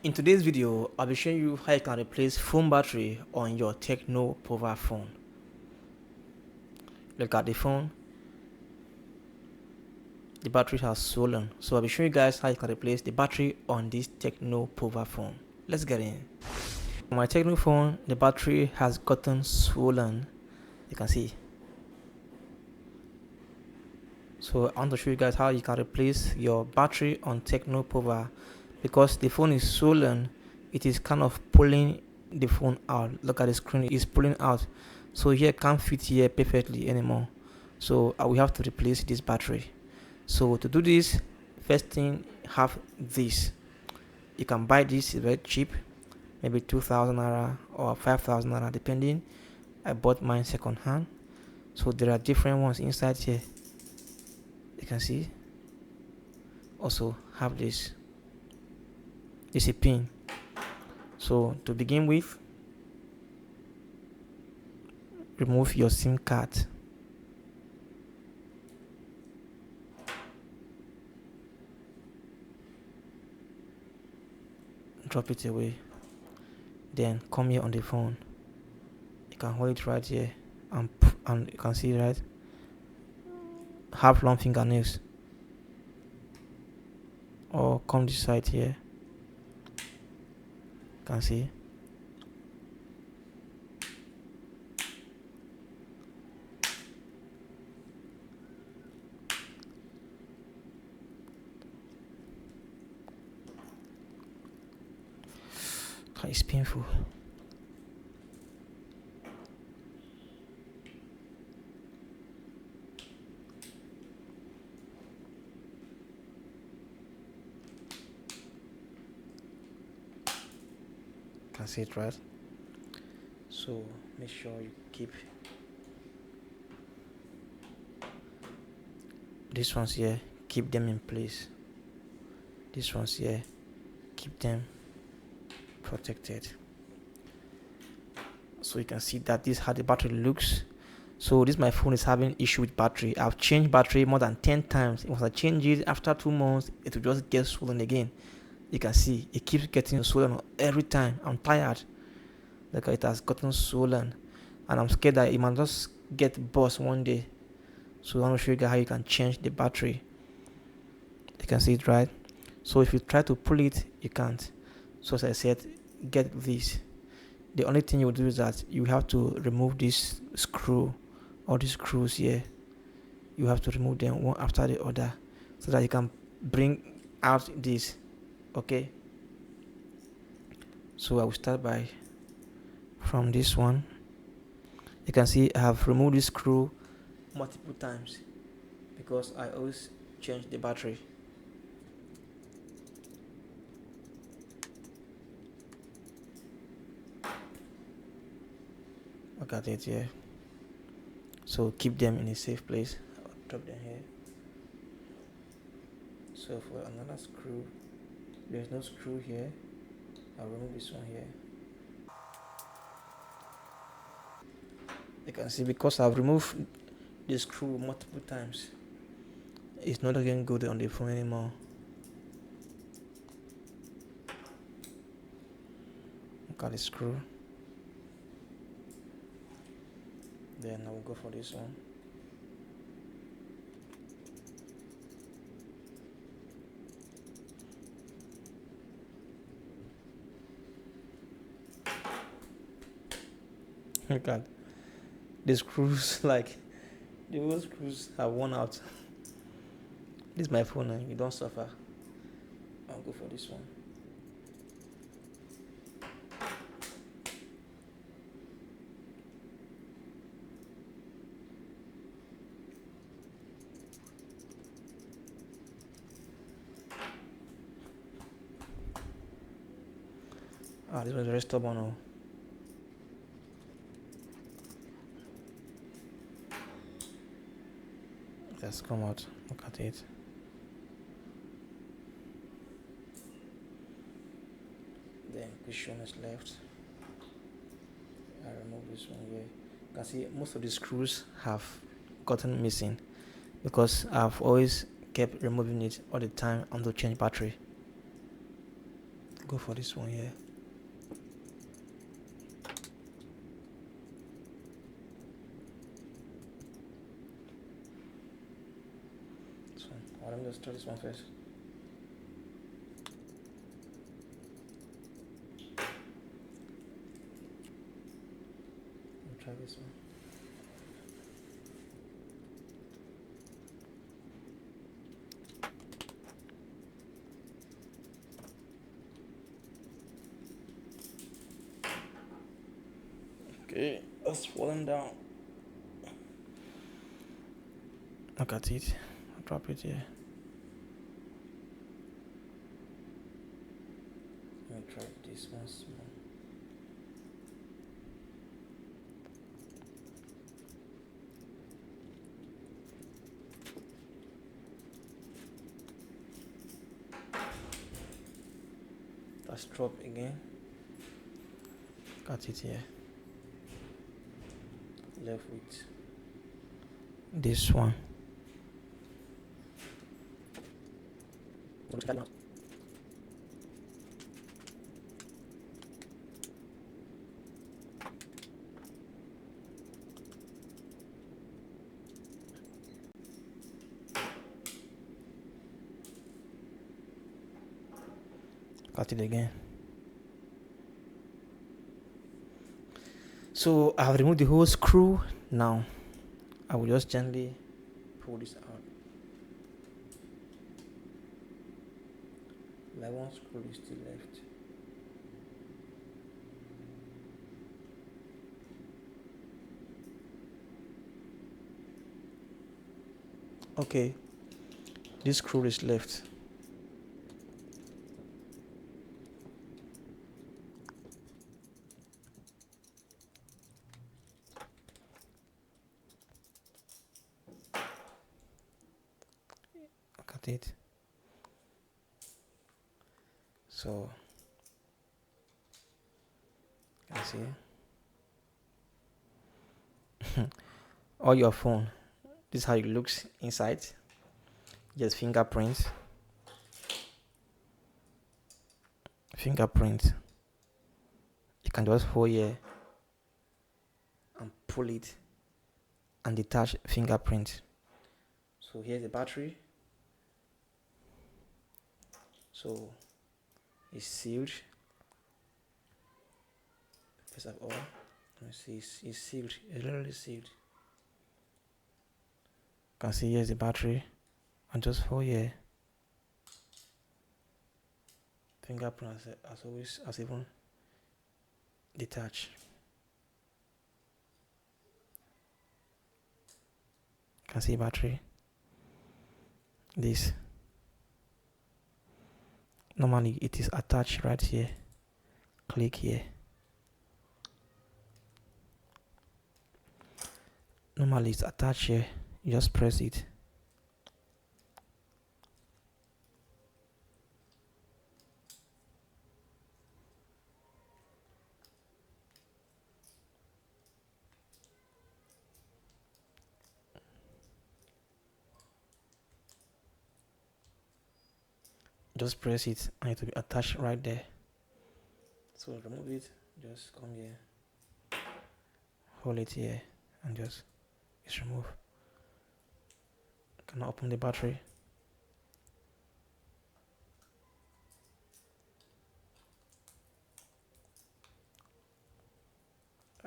In today's video, I'll be showing you how you can replace phone battery on your Tecno Pova phone. Look at the phone. The battery has swollen. So I'll be showing you guys how you can replace the battery on this Tecno Pova phone. Let's get in. On my Tecno phone, the battery has gotten swollen. You can see. So I want to show you guys how you can replace your battery on Tecno Pova. Because the phone is swollen, it is kind of pulling the phone out. Look at the screen, it's pulling out. So here can't fit here perfectly anymore. So we have to replace this battery. So to do this, first thing, have this. You can buy this very cheap, maybe 2,000 naira or 5,000 naira depending. I bought mine second hand. So there are different ones inside here. You can see. Also have this. It's a pin. So to begin with, remove your SIM card. Drop it away. Then come here on the phone. You can hold it right here and you can see, right, have long fingernails. Or come this side here. You can see. It's painful. Can see it, right? So make sure you keep these ones here, keep them in place. These ones here, keep them protected. So you can see that this is how the battery looks. So this my phone is having issue with battery. I've changed battery more than 10 times. Once I change it, after 2 months it will just get swollen again. You can see it keeps getting swollen every time. I'm tired. Look, it has gotten swollen and I'm scared that it might just get burst one day. So I want to show you guys how you can change the battery. You can see it, right? So if you try to pull it, you can't. So as I said, get this. The only thing you will do is that you have to remove this screw, all these screws here. You have to remove them one after the other so that you can bring out this. Okay, so I will start by from this one. You can see I have removed this screw multiple times because I always change the battery. Look at it here. So keep them in a safe place. I'll drop them here. So for another screw, there's no screw here. I'll remove this one here. You can see because I've removed the screw multiple times, it's not looking good on the phone anymore. Look at the screw. Then I will go for this one. Look at the screws, like the whole screws have worn out. This is my phone and you don't suffer. I'll go for this one. This was very stubborn. Oh. Let's come out. Look at it. Then which one is left? I remove this one here. You can see most of the screws have gotten missing because I've always kept removing it all the time until change battery. Go for this one here. So let me just try this one first. Let me try this one. Okay, that's falling down. Look at it. I'll drop it here. Let me try this one small. Let's drop again. Got it here. Left with this one. Cut it again. So I have removed the whole screw. Now I will just gently pull this out. Like one screw is still left. Okay, this screw is left. Look at it. So you see or your phone, this is how it looks inside. Just fingerprint. You can just hold here and pull it and detach fingerprint. So here's the battery. So it's sealed. First of all, let me see, it's sealed. It's literally sealed. You can see here's the battery, and just hold here. Fingerprint as always, as even detached. You can see battery. This. Normally it is attached right here. Click here. Normally it's attached here. You just press it. Just press it and it will be attached right there. So remove it, just come here, hold it here, and just it's removed. Cannot open the battery.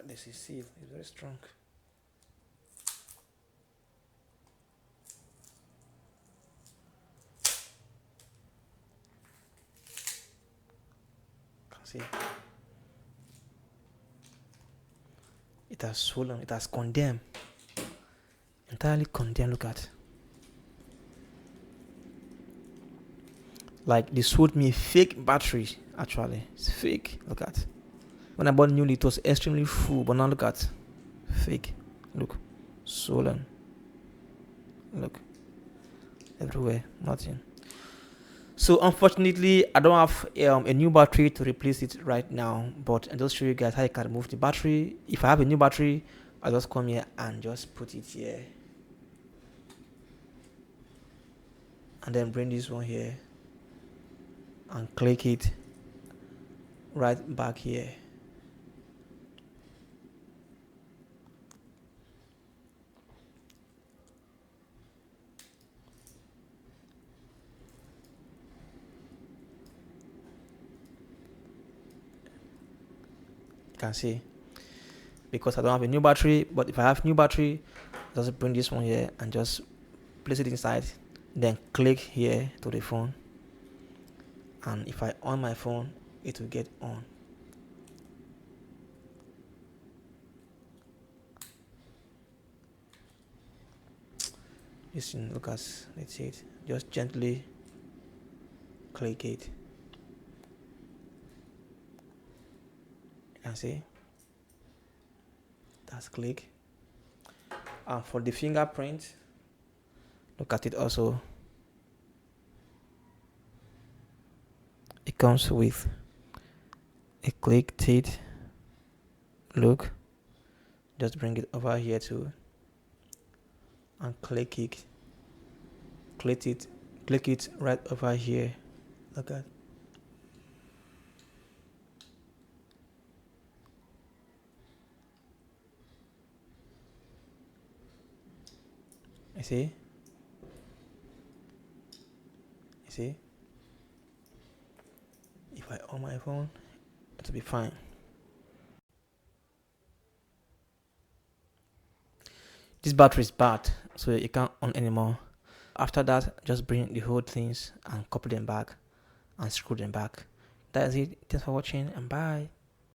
This is sealed, it's very strong. See, it has swollen, it has condemned, entirely condemned. Look at, like they sold me fake battery. Actually it's fake. Look at, when I bought newly it was extremely full, but now look at, fake. Look, swollen. Look, everywhere, nothing. So unfortunately, I don't have a new battery to replace it right now, but I'll just show you guys how you can remove the battery. If I have a new battery, I'll just come here and just put it here. And then bring this one here and click it right back here. You can see, because I don't have a new battery, but if I have new battery, just bring this one here and just place it inside, then click here to the phone, and if I on my phone, it will get on. Listen, look at, let's see it, just gently click it. You can see that's click. And for the fingerprint, look at it also. It comes with a click teeth. Look, just bring it over here too, and click it. Click it right over here. Look at. You see? You see? If I on my phone, it'll be fine. This battery is bad, so you can't on anymore. After that, just bring the whole things and couple them back and screw them back. That's it. Thanks for watching and bye.